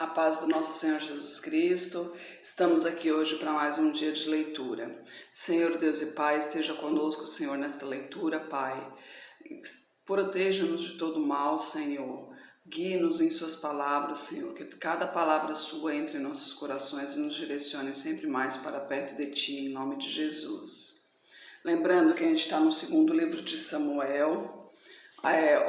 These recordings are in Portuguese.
A paz do nosso Senhor Jesus Cristo. Estamos aqui hoje para mais um dia de leitura. Senhor Deus e Pai, esteja conosco, Senhor, nesta leitura, Pai. Proteja-nos de todo mal, Senhor. Guie-nos em suas palavras, Senhor, que cada palavra sua entre em nossos corações e nos direcione sempre mais para perto de Ti, em nome de Jesus. Lembrando que a gente está no segundo livro de Samuel.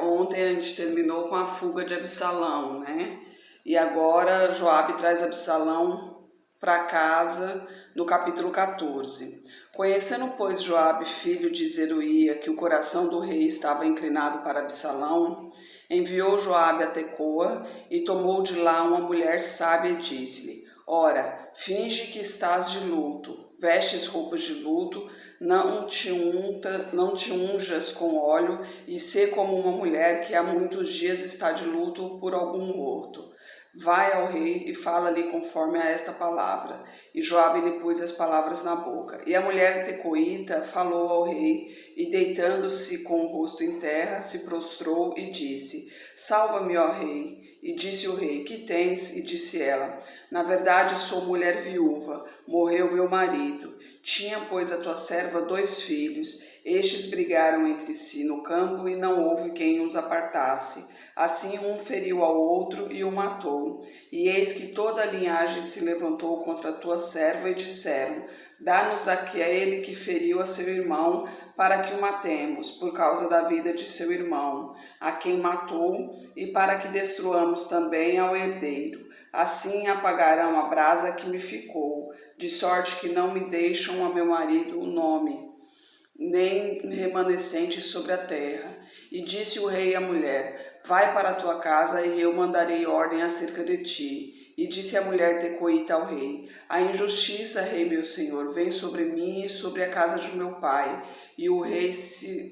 Ontem a gente terminou com a fuga de Absalão, né? E agora Joabe traz Absalão para casa no capítulo 14. Conhecendo, pois, Joabe, filho de Zeruía, que o coração do rei estava inclinado para Absalão, enviou Joabe a Tecoa e tomou de lá uma mulher sábia e disse-lhe: Ora, finge que estás de luto, vestes roupas de luto, não te unjas com óleo e sê como uma mulher que há muitos dias está de luto por algum morto. Vai ao rei e fala-lhe conforme a esta palavra. E Joabe lhe pôs as palavras na boca. E a mulher tecoíta falou ao rei, e deitando-se com o rosto em terra, se prostrou e disse: Salva-me, ó rei. E disse o rei: Que tens? E disse ela: Na verdade sou mulher viúva, morreu meu marido. Tinha, pois, a tua serva 2 filhos. Estes brigaram entre si no campo e não houve quem os apartasse. Assim um feriu ao outro e o matou. E eis que toda a linhagem se levantou contra a tua serva e disseram: Dá-nos aquele que feriu a seu irmão, para que o matemos, por causa da vida de seu irmão, a quem matou, e para que destruamos também ao herdeiro. Assim apagarão a brasa que me ficou, de sorte que não me deixam a meu marido o nome, nem remanescente sobre a terra. E disse o rei à mulher: Vai para a tua casa e eu mandarei ordem acerca de ti. E disse a mulher tecoíta ao rei: A injustiça, rei meu senhor, vem sobre mim e sobre a casa de meu pai, e o rei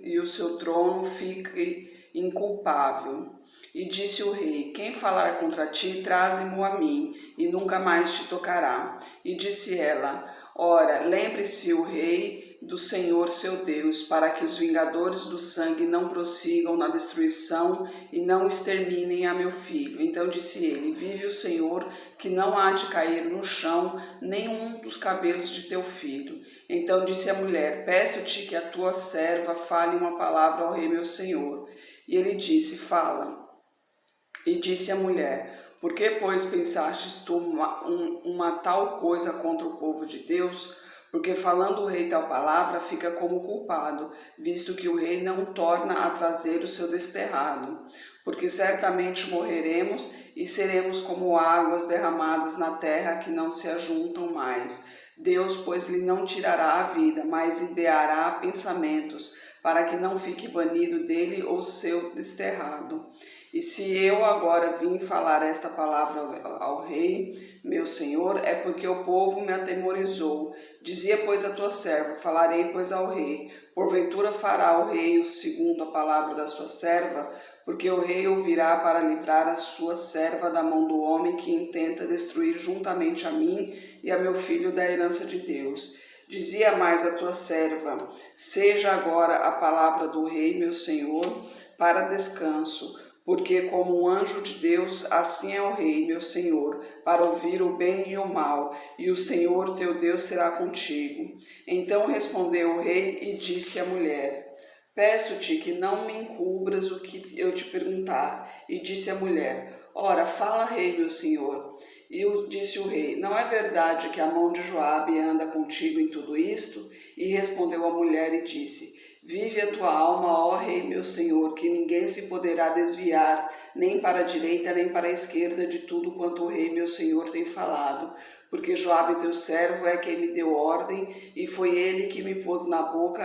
e o seu trono fique inculpável. E disse o rei: Quem falar contra ti, traze-mo a mim, e nunca mais te tocará. E disse ela: Ora, lembre-se o rei do Senhor seu Deus, para que os vingadores do sangue não prossigam na destruição e não exterminem a meu filho. Então disse ele: Vive o Senhor, que não há de cair no chão nenhum dos cabelos de teu filho. Então disse a mulher: Peço-te que a tua serva fale uma palavra ao rei meu senhor. E ele disse: Fala. E disse a mulher: Por que, pois, pensastes tu uma tal coisa contra o povo de Deus? Porque falando o rei tal palavra, fica como culpado, visto que o rei não torna a trazer o seu desterrado. Porque certamente morreremos e seremos como águas derramadas na terra que não se ajuntam mais. Deus, pois, lhe não tirará a vida, mas ideará pensamentos, para que não fique banido dele o seu desterrado. E se eu agora vim falar esta palavra ao rei, meu senhor, é porque o povo me atemorizou. Dizia, pois, a tua serva: Falarei, pois, ao rei. Porventura fará o rei o segundo a palavra da sua serva? Porque o rei ouvirá para livrar a sua serva da mão do homem que intenta destruir juntamente a mim e a meu filho da herança de Deus. Dizia mais a tua serva: Seja agora a palavra do rei, meu senhor, para descanso. Porque como um anjo de Deus, assim é o rei, meu senhor, para ouvir o bem e o mal, e o Senhor teu Deus será contigo. Então respondeu o rei e disse à mulher: Peço-te que não me encubras o que eu te perguntar. E disse a mulher: Ora, fala, rei, meu senhor. E disse o rei: Não é verdade que a mão de Joabe anda contigo em tudo isto? E respondeu a mulher e disse: Vive a tua alma, ó rei meu senhor, que ninguém se poderá desviar, nem para a direita, nem para a esquerda, de tudo quanto o rei meu senhor tem falado. Porque Joabe teu servo é quem me deu ordem, e foi ele que me pôs na boca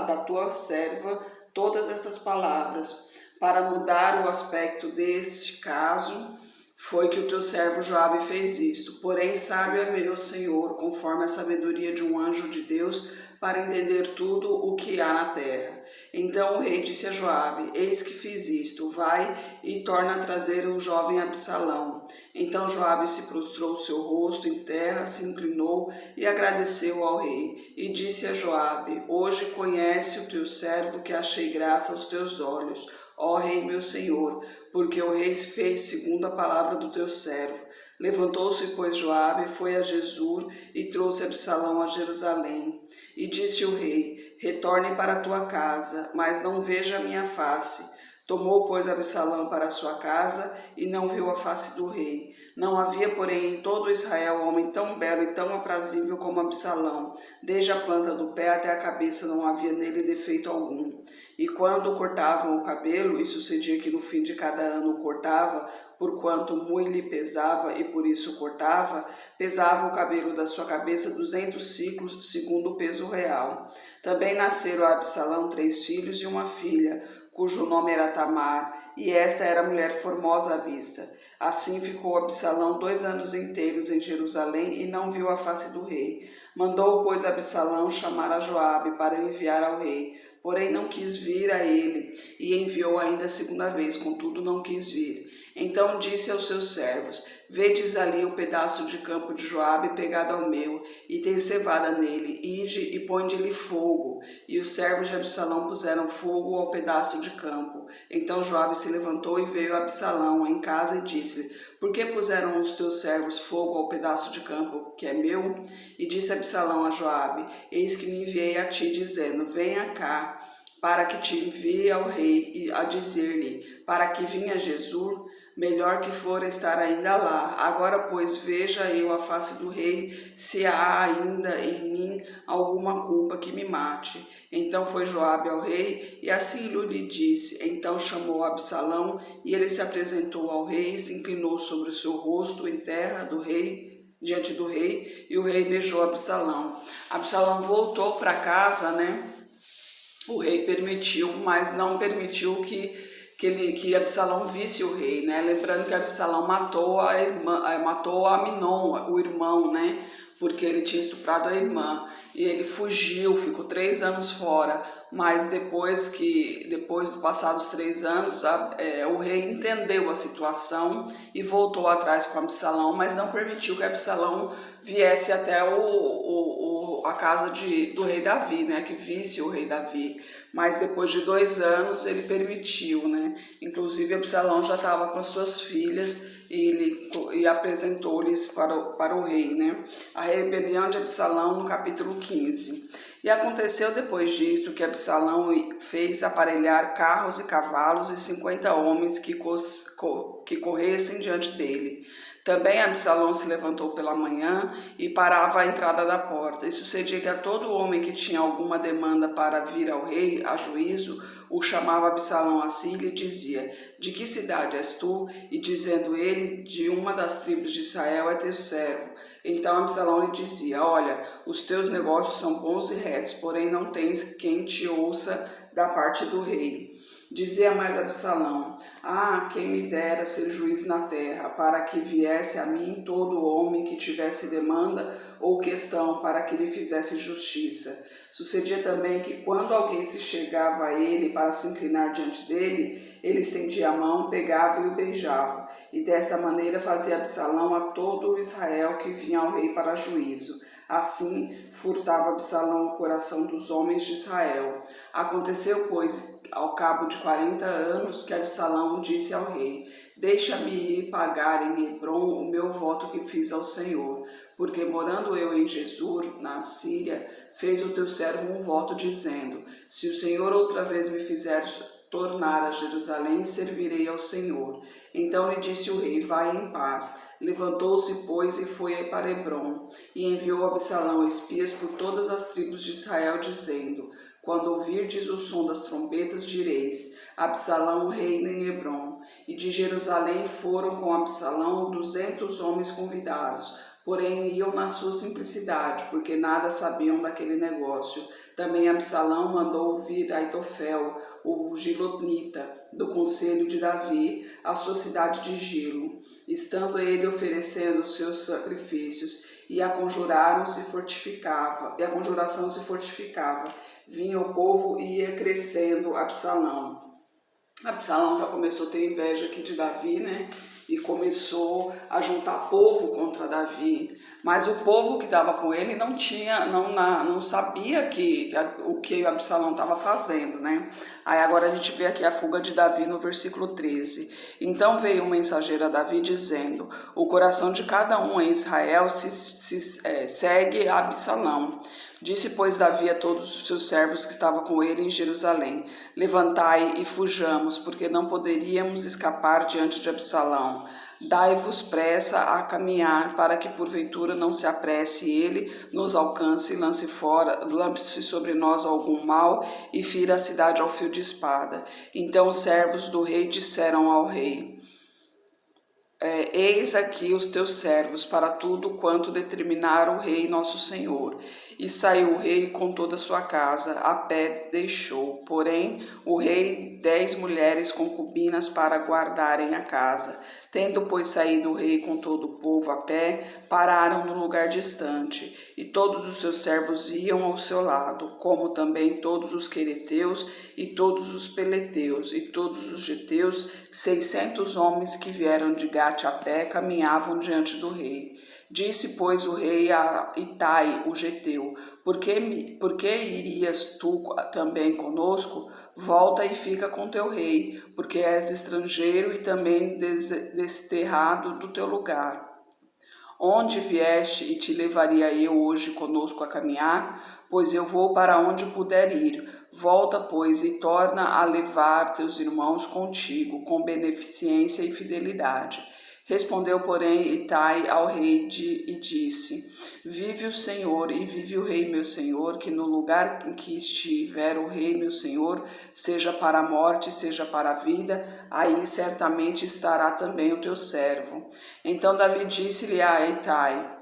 da tua serva todas estas palavras. Para mudar o aspecto deste caso, foi que o teu servo Joabe fez isto. Porém, sábio é meu senhor, conforme a sabedoria de um anjo de Deus, para entender tudo o que há na terra. Então o rei disse a Joabe: Eis que fiz isto, vai e torna a trazer o jovem Absalão. Então Joabe se prostrou o seu rosto em terra, se inclinou e agradeceu ao rei. E disse a Joabe: Hoje conhece o teu servo que achei graça aos teus olhos. ó rei meu senhor, porque o rei fez segundo a palavra do teu servo. Levantou-se, pois, Joabe, foi a Jesur e trouxe Absalão a Jerusalém. E disse o rei: retorne para a tua casa, mas não veja a minha face. Tomou, pois, Absalão para a sua casa e não viu a face do rei. Não havia, porém, em todo Israel homem tão belo e tão aprazível como Absalão. Desde a planta do pé até a cabeça não havia nele defeito algum. E quando cortavam o cabelo, e sucedia que no fim de cada ano o cortava, porquanto muito lhe pesava e por isso cortava, pesava o cabelo da sua cabeça 200 ciclos, segundo o peso real. Também nasceram a Absalão 3 filhos e uma filha, cujo nome era Tamar, e esta era mulher formosa à vista. Assim ficou Absalão 2 anos inteiros em Jerusalém e não viu a face do rei. Mandou, pois, Absalão chamar a Joabe para enviar ao rei, porém não quis vir a ele, e enviou ainda a segunda vez, contudo não quis vir. Então disse aos seus servos: vedes ali o pedaço de campo de Joabe pegado ao meu, e tem cevada nele, ide e ponde-lhe fogo. E os servos de Absalão puseram fogo ao pedaço de campo. Então Joabe se levantou e veio a Absalão em casa e disse-lhe: por que puseram os teus servos fogo ao pedaço de campo que é meu? E disse Absalão a Joabe: eis que me enviei a ti, dizendo: venha cá, para que te envie ao rei, e a dizer-lhe: para que vinha Jesur? Melhor que fora estar ainda lá. Agora, pois, veja eu a face do rei, se há ainda em mim alguma culpa que me mate. Então foi Joabe ao rei, e assim lhe disse. Então chamou Absalão, e ele se apresentou ao rei, e se inclinou sobre o seu rosto em terra do rei, diante do rei, e o rei beijou Absalão. Absalão voltou para casa, né? O rei permitiu, mas não permitiu que Absalão visse o rei, né? Lembrando que Absalão matou Aminon, o irmão, né? Porque ele tinha estuprado a irmã. E ele fugiu, ficou 3 anos fora. Mas depois de passados 3 anos, o rei entendeu a situação e voltou atrás com Absalão, mas não permitiu que Absalão viesse até a casa do rei Davi, né? Que visse o rei Davi. Mas depois de 2 anos ele permitiu, né? Inclusive Absalão já estava com as suas filhas e apresentou-lhes para o rei, né? A rebelião de Absalão no capítulo 15. E aconteceu depois disto que Absalão fez aparelhar carros e cavalos e 50 homens que corressem diante dele. Também Absalão se levantou pela manhã e parava à entrada da porta. E sucedia que a todo homem que tinha alguma demanda para vir ao rei a juízo, o chamava Absalão a si e lhe dizia: de que cidade és tu? E dizendo ele: de uma das tribos de Israel é teu servo. Então Absalão lhe dizia: olha, os teus negócios são bons e retos, porém não tens quem te ouça da parte do rei. Dizia mais Absalão: ah, quem me dera ser juiz na terra, para que viesse a mim todo homem que tivesse demanda ou questão, para que lhe fizesse justiça. Sucedia também que quando alguém se chegava a ele para se inclinar diante dele, ele estendia a mão, pegava e o beijava. E desta maneira fazia Absalão a todo o Israel que vinha ao rei para juízo. Assim furtava Absalão o coração dos homens de Israel. Aconteceu, pois, ao cabo de 40 anos, que Absalão disse ao rei: deixa-me ir pagar em Hebrom o meu voto que fiz ao Senhor, porque morando eu em Jesur, na Síria, fez o teu servo um voto dizendo: se o Senhor outra vez me fizer tornar a Jerusalém, servirei ao Senhor. Então lhe disse o rei: vai em paz. Levantou-se, pois, e foi para Hebrom, e enviou Absalão espias por todas as tribos de Israel, dizendo: quando ouvirdes o som das trombetas, direis: Absalão reina em Hebrom. E de Jerusalém foram com Absalão 200 homens convidados, porém iam na sua simplicidade, porque nada sabiam daquele negócio. Também Absalão mandou vir Aitofel, o gilonita, do conselho de Davi, à sua cidade de Gilo, estando ele oferecendo os seus sacrifícios, e a conjuração se fortificava. Vinha o povo e ia crescendo Absalão. Absalão já começou a ter inveja aqui de Davi, né? e começou a juntar povo contra Davi. Mas o povo que estava com ele não sabia o que Absalão estava fazendo, né? Aí agora a gente vê aqui a fuga de Davi no versículo 13. Então veio um mensageiro a Davi dizendo: o coração de cada um em Israel segue a Absalão. Disse, pois, Davi a todos os seus servos que estavam com ele em Jerusalém: levantai e fujamos, porque não poderíamos escapar diante de Absalão. Dai-vos pressa a caminhar, para que porventura não se apresse ele, nos alcance, lance sobre nós algum mal e fira a cidade ao fio de espada. Então os servos do rei disseram ao rei: eis aqui os teus servos para tudo quanto determinar o rei nosso senhor. E saiu o rei com toda a sua casa, a pé deixou. Porém, o rei 10 mulheres concubinas para guardarem a casa. Tendo, pois, saído o rei com todo o povo a pé, pararam no lugar distante. E todos os seus servos iam ao seu lado, como também todos os quereteus e todos os peleteus e todos os geteus, 600 homens que vieram de Gate a pé, caminhavam diante do rei. Disse, pois, o rei a Itai, o geteu: por que irias tu também conosco? Volta e fica com teu rei, porque és estrangeiro e também desterrado do teu lugar. Onde vieste e te levaria eu hoje conosco a caminhar? Pois eu vou para onde puder ir. Volta, pois, e torna a levar teus irmãos contigo, com beneficência e fidelidade. Respondeu, porém, Itai ao rei e disse: vive o Senhor e vive o rei meu senhor, que no lugar em que estiver o rei meu senhor, seja para a morte, seja para a vida, aí certamente estará também o teu servo. Então Davi disse-lhe a Itai: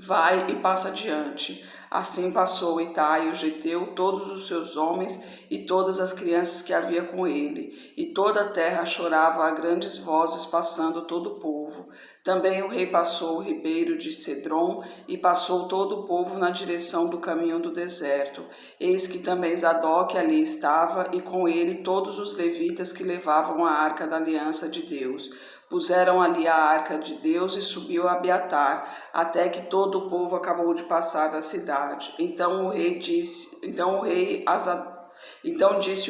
vai e passa adiante. Assim passou Itai, o geteu, todos os seus homens e todas as crianças que havia com ele, e toda a terra chorava a grandes vozes, passando todo o povo. Também o rei passou o ribeiro de Cedron, e passou todo o povo na direção do caminho do deserto. Eis que também Zadok ali estava, e com ele todos os levitas que levavam a arca da aliança de Deus. Puseram ali a arca de Deus e subiu a Abiatar, até que todo o povo acabou de passar da cidade. Então disse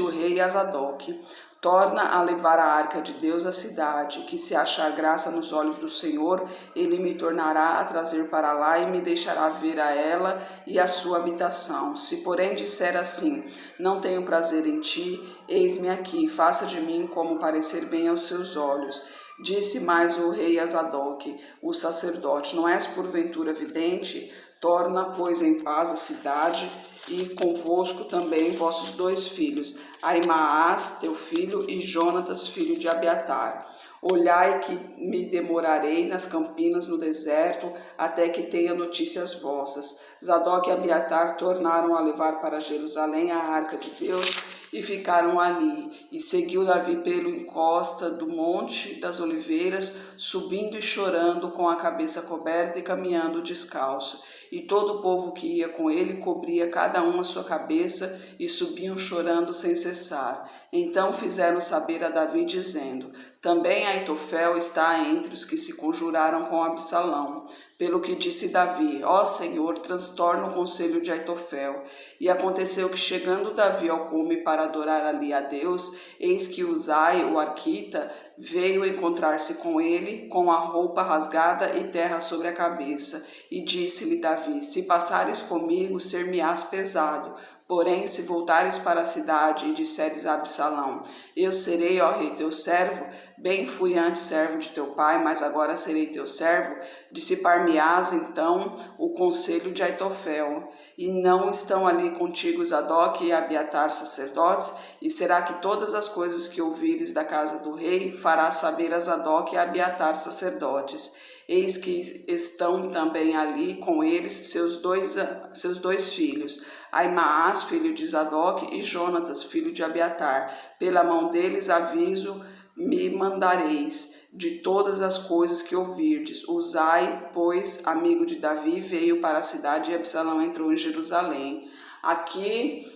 o rei a Zadok: torna a levar a arca de Deus à cidade, que se achar graça nos olhos do Senhor, ele me tornará a trazer para lá e me deixará ver a ela e a sua habitação. Se porém disser assim: não tenho prazer em ti, eis-me aqui, faça de mim como parecer bem aos seus olhos. Disse mais o rei a Zadok, o sacerdote: não és porventura vidente? Torna, pois, em paz a cidade, e convosco também vossos 2 filhos, Aimaas, teu filho, e Jonatas, filho de Abiatar. Olhai que me demorarei nas campinas no deserto, até que tenha notícias vossas. Zadok e Abiatar tornaram a levar para Jerusalém a arca de Deus, e ficaram ali. E seguiu Davi pelo encosta do monte das oliveiras, subindo e chorando, com a cabeça coberta e caminhando descalço. E todo o povo que ia com ele cobria cada um a sua cabeça e subiam chorando sem cessar. Então fizeram saber a Davi, dizendo: também Aitofel está entre os que se conjuraram com Absalão. Pelo que disse Davi: ó Senhor, transtorna o conselho de Aitofel. E aconteceu que, chegando Davi ao cume para adorar ali a Deus, eis que Uzai, o arquita, veio encontrar-se com ele, com a roupa rasgada e terra sobre a cabeça. E disse-lhe Davi: se passares comigo, ser-me-ás pesado. Porém, se voltares para a cidade e disseres a Absalão: eu serei, ó rei, teu servo, bem fui antes servo de teu pai, mas agora serei teu servo, dissipar-me-ás então o conselho de Aitofel. E não estão ali contigo Zadok e Abiatar sacerdotes? E será que todas as coisas que ouvires da casa do rei farás saber a Zadok e Abiatar sacerdotes? Eis que estão também ali com eles seus dois filhos, Aimaas, filho de Zadok, e Jonatas, filho de Abiatar. Pela mão deles aviso me mandareis de todas as coisas que ouvirdes. Uzai, pois, amigo de Davi, veio para a cidade e Absalão entrou em Jerusalém. Aqui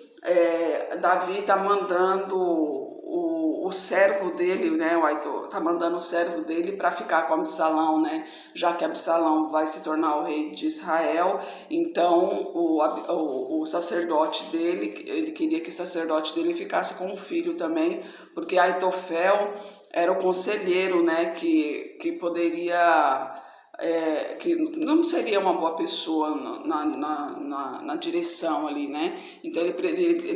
Davi está mandando o o servo dele, né, o Aitor, tá mandando o servo dele para ficar com Absalão, né, já que Absalão vai se tornar o rei de Israel. Então o sacerdote dele, ele queria que o sacerdote dele ficasse com o filho também, porque Aitofel era o conselheiro, né, que poderia... que não seria uma boa pessoa na direção ali, né? Então ele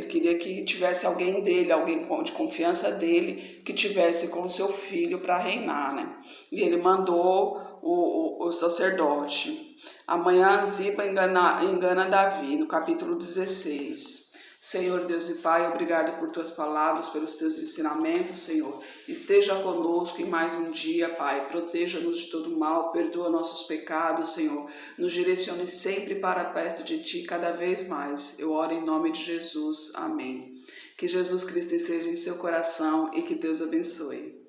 queria que tivesse alguém dele, alguém de confiança dele, que tivesse com seu filho para reinar, né? E ele mandou o sacerdote. Amanhã Ziba engana Davi, no capítulo 16. Senhor Deus e Pai, obrigado por tuas palavras, pelos teus ensinamentos, Senhor. Esteja conosco em mais um dia, Pai. Proteja-nos de todo mal, perdoa nossos pecados, Senhor. Nos direcione sempre para perto de Ti, cada vez mais. Eu oro em nome de Jesus. Amém. Que Jesus Cristo esteja em seu coração e que Deus abençoe.